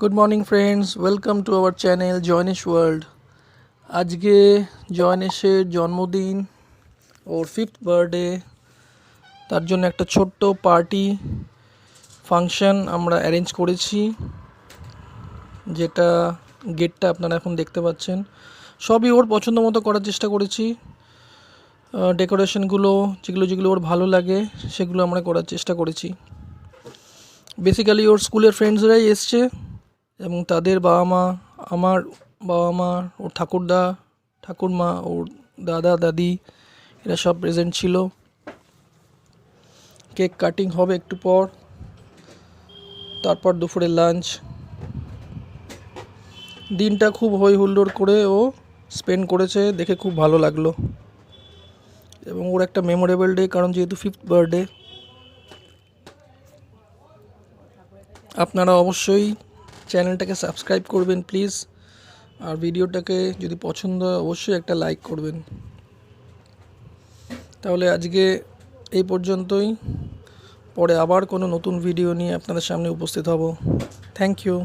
Good morning friends, welcome to our channel Joynesh world. আজকে জয়নেশের জন্মদিন, ওর 5th বার্থডে। তার জন্য একটা ছোট্ট পার্টি ফাংশন আমরা অ্যারেঞ্জ করেছি, যেটা গেটটা আপনারা এখন দেখতে পাচ্ছেন। সবই ওর পছন্দ মতো করার চেষ্টা করেছি। ডেকোরেশনগুলো যেগুলো ওর ভালো লাগে সেগুলো আমরা করার চেষ্টা করেছি। বেসিক্যালি ওর স্কুলের ফ্রেন্ডসরাই এসছে এবং তাদের বাবা মা, আমার বাবা মা, ওর ঠাকুরদা ঠাকুরমা, ওর দাদা দাদি, এরা সব প্রেজেন্ট ছিল। কেক কাটিং হবে একটু পর, তারপর দুপুরে লাঞ্চ। দিনটা খুব হই হুল্লোড় করে ও স্পেন্ড করেছে, দেখে খুব ভালো লাগলো। এবং ওর একটা মেমোরেবল ডে, কারণ যেহেতু 5th বার্থডে। আপনারা অবশ্যই চ্যানেলটাকে সাবস্ক্রাইব করবেন প্লিজ, আর ভিডিওটাকে যদি পছন্দ হয় অবশ্যই একটা লাইক করবেন। তাহলে আজকে এই পর্যন্তই, পরে আবার কোনো নতুন ভিডিও নিয়ে আপনাদের সামনে উপস্থিত হব। Thank you.